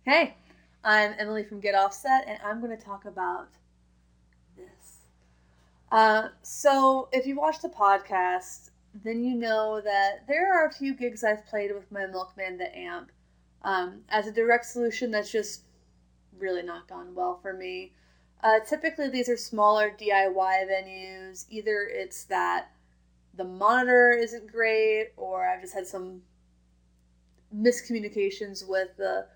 Hey, I'm Emily from Get Offset, and I'm going to talk about this. So, if you watch the podcast, then you know that there are a few gigs I've played with my Milkman The Amp. As a direct solution, that's just really not gone well for me. Typically, these are smaller DIY venues. Either it's that the monitor isn't great, or I've just had some miscommunications with the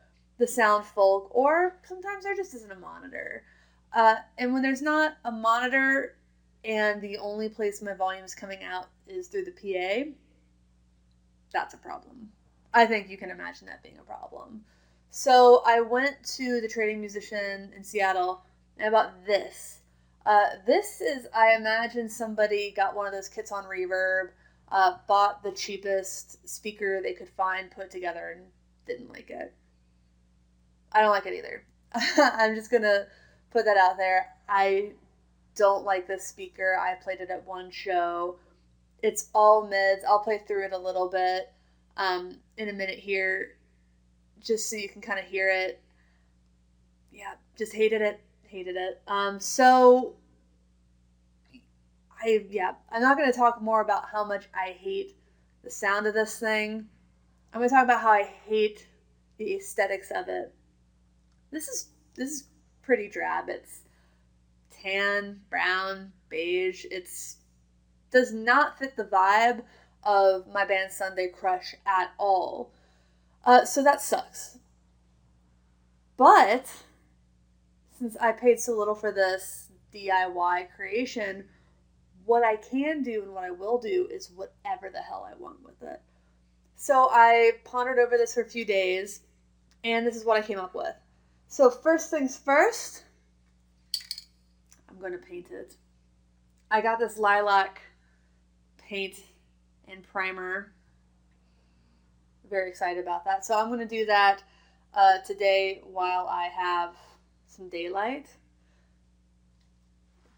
sound folk, or sometimes there just isn't a monitor. And when there's not a monitor and the only place my volume is coming out is through the PA, that's a problem. I think you can imagine that being a problem. So I went to the Trading Musician in Seattle and I bought this. This is, I imagine somebody got one of those kits on Reverb, bought the cheapest speaker they could find, put together, and didn't like it. I don't like it either. I'm just gonna put that out there. I don't like this speaker. I played it at one show. It's all mids. I'll play through it a little bit in a minute here, just so you can kind of hear it. Yeah, just hated it. Hated it. I'm not going to talk more about how much I hate the sound of this thing. I'm going to talk about how I hate the aesthetics of it. This is pretty drab. It's tan, brown, beige. It's does not fit the vibe of my band Sunday Crush at all. So that sucks. But since I paid so little for this DIY creation, what I can do and what I will do is whatever the hell I want with it. So I pondered over this for a few days, and this is what I came up with. So first things first, I'm going to paint it. I got this lilac paint and primer. Very excited about that. So I'm going to do that today while I have some daylight,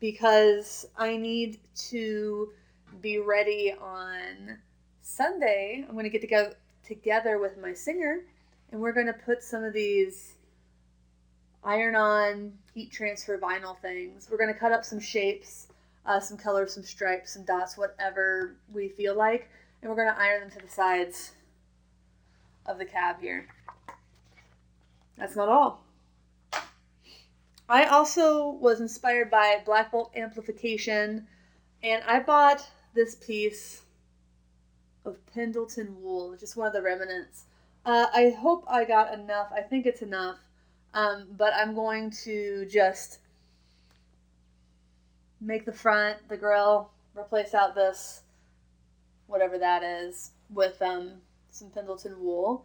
because I need to be ready on Sunday. I'm going to get to go together with my singer, and we're going to put some of these iron-on heat transfer vinyl things. We're going to cut up some shapes, some colors, some stripes, some dots, whatever we feel like, and we're going to iron them to the sides of the cab here. That's not all. I also was inspired by Black Bolt Amplification, and I bought this piece of Pendleton wool, just one of the remnants. I hope I got enough. I think it's enough, but I'm going to just make the front, the grill, replace out this, whatever that is, with some Pendleton wool.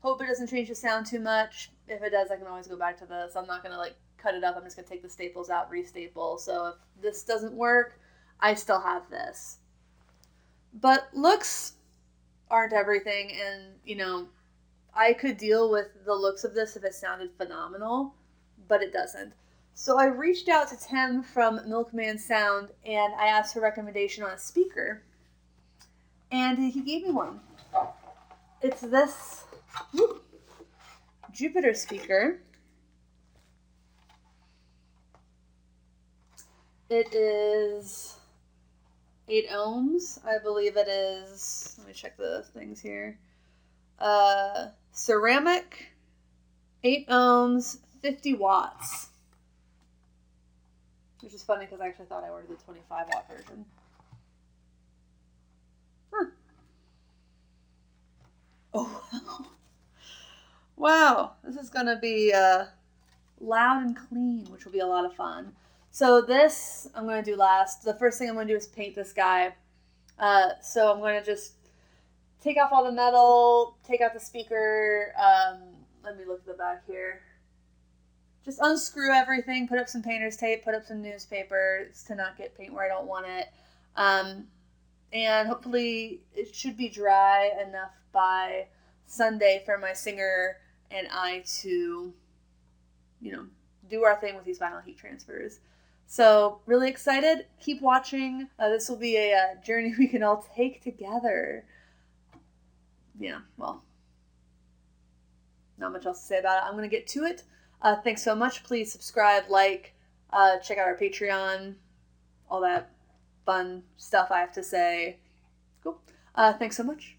Hope it doesn't change the sound too much. If it does, I can always go back to this. I'm not going to cut it up. I'm just going to take the staples out, re-staple. So if this doesn't work, I still have this. But looks aren't everything, and I could deal with the looks of this if it sounded phenomenal, but it doesn't. So I reached out to Tim from Milkman Sound, and I asked for a recommendation on a speaker, and he gave me one. It's this Jupiter speaker. It is 8 ohms, I believe it is. Let me check the things here. Ceramic, 8 ohms, 50 watts. Which is funny because I actually thought I ordered the 25 watt version. Huh. Oh, wow. This is going to be loud and clean, which will be a lot of fun. So this I'm going to do last. The first thing I'm going to do is paint this guy. So I'm going to just take off all the metal, take out the speaker. Let me look at the back here. Just unscrew everything, put up some painter's tape, put up some newspaper to not get paint where I don't want it. And hopefully it should be dry enough by Sunday for my singer and I to, do our thing with these vinyl heat transfers. So really excited. Keep watching. This will be a journey we can all take together. Yeah, well, not much else to say about it. I'm going to get to it. Thanks so much. Please subscribe, like, check out our Patreon, all that fun stuff I have to say. Cool. Thanks so much.